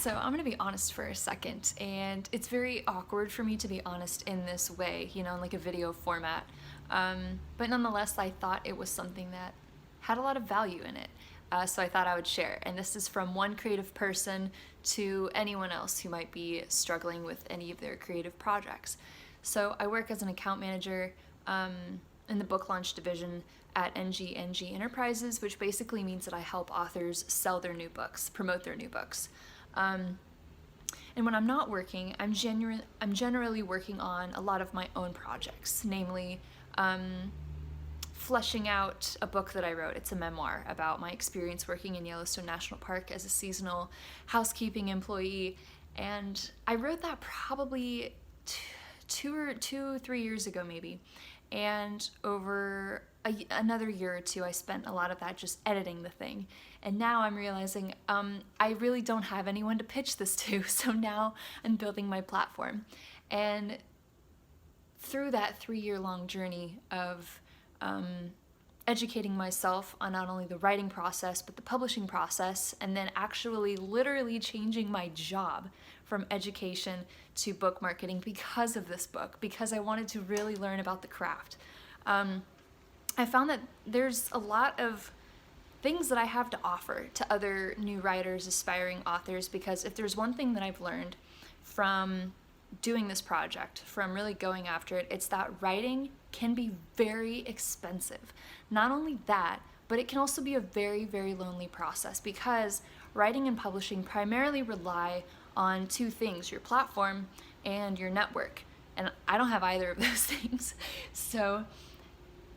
So I'm gonna be honest for a second, and it's very awkward for me to be honest in this way, in like a video format. But nonetheless, I thought it was something that had a lot of value in it. So I thought I would share. And this is from one creative person to anyone else who might be struggling with any of their creative projects. So I work as an account manager in the book launch division at NG Enterprises, which basically means that I help authors sell their new books, promote their new books. And when I'm not working, I'm generally working on a lot of my own projects, namely fleshing out a book that I wrote. It's a memoir about my experience working in Yellowstone National Park as a seasonal housekeeping employee. And I wrote that probably 3 years ago, maybe. And over another year or two, I spent a lot of that just editing the thing. And now I'm realizing I really don't have anyone to pitch this to, so now I'm building my platform. And through that 3-year-long journey of educating myself on not only the writing process, but the publishing process, and then actually literally changing my job from education to book marketing because of this book, because I wanted to really learn about the craft. I found that there's a lot of things that I have to offer to other new writers, aspiring authors, because if there's one thing that I've learned from doing this project, from really going after it, it's that writing can be very expensive. Not only that, but it can also be a very, very lonely process, because writing and publishing primarily rely on two things: your platform and your network. And I don't have either of those things. So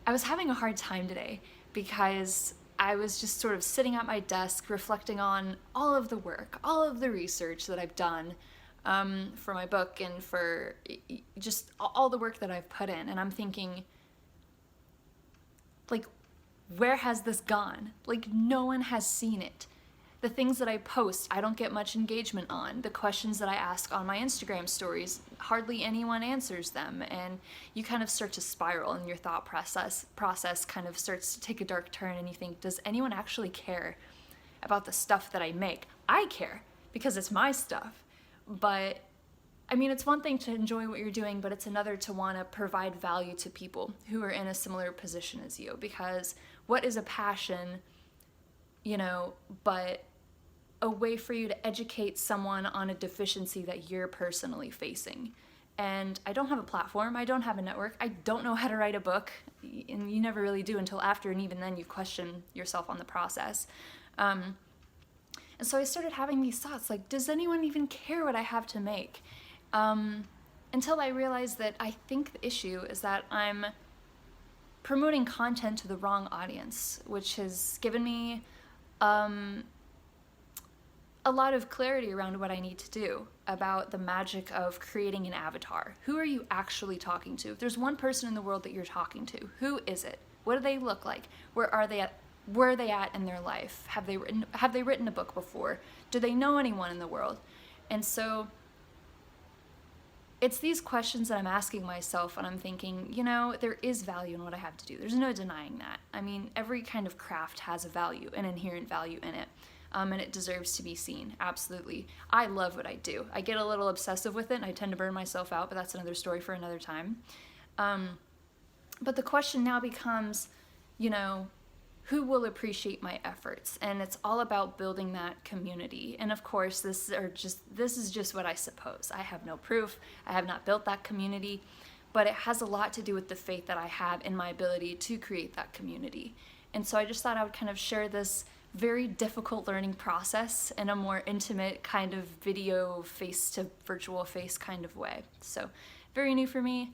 I was having a hard time today because I was just sort of sitting at my desk reflecting on all of the work, all of the research that I've done for my book and for just all the work that I've put in. And I'm thinking, like, where has this gone? Like, no one has seen it. The things that I post, I don't get much engagement on. The questions that I ask on my Instagram stories, hardly anyone answers them. And you kind of start to spiral, and your thought process kind of starts to take a dark turn, and you think, does anyone actually care about the stuff that I make? I care because it's my stuff. But I mean, it's one thing to enjoy what you're doing, but it's another to want to provide value to people who are in a similar position as you. Because what is a passion, but a way for you to educate someone on a deficiency that you're personally facing? And I don't have a platform, I don't have a network, I don't know how to write a book, and you never really do until after, and even then you question yourself on the process. And so I started having these thoughts like, does anyone even care what I have to make? Until I realized that I think the issue is that I'm promoting content to the wrong audience, which has given me a lot of clarity around what I need to do about the magic of creating an avatar. Who are you actually talking to? If there's one person in the world that you're talking to, who is it? What do they look like? Where are they at? Where are they at in their life? Have they written a book before? Do they know anyone in the world? And so it's these questions that I'm asking myself, and I'm thinking, there is value in what I have to do. There's no denying that. I mean, every kind of craft has a value, an inherent value in it. And it deserves to be seen, absolutely. I love what I do. I get a little obsessive with it, and I tend to burn myself out, but that's another story for another time. But the question now becomes, who will appreciate my efforts? And it's all about building that community. And of course, this is just what I suppose. I have no proof. I have not built that community, but it has a lot to do with the faith that I have in my ability to create that community. And so I just thought I would kind of share this very difficult learning process in a more intimate kind of video face to virtual face kind of way. So very new for me.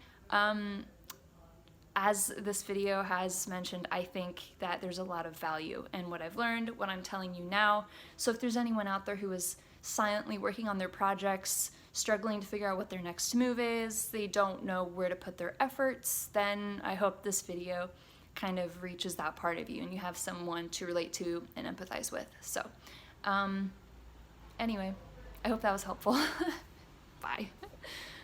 As this video has mentioned, I think that there's a lot of value in what I've learned, what I'm telling you now. So if there's anyone out there who is silently working on their projects, struggling to figure out what their next move is, they don't know where to put their efforts, then I hope this video kind of reaches that part of you and you have someone to relate to and empathize with. So anyway, I hope that was helpful. Bye.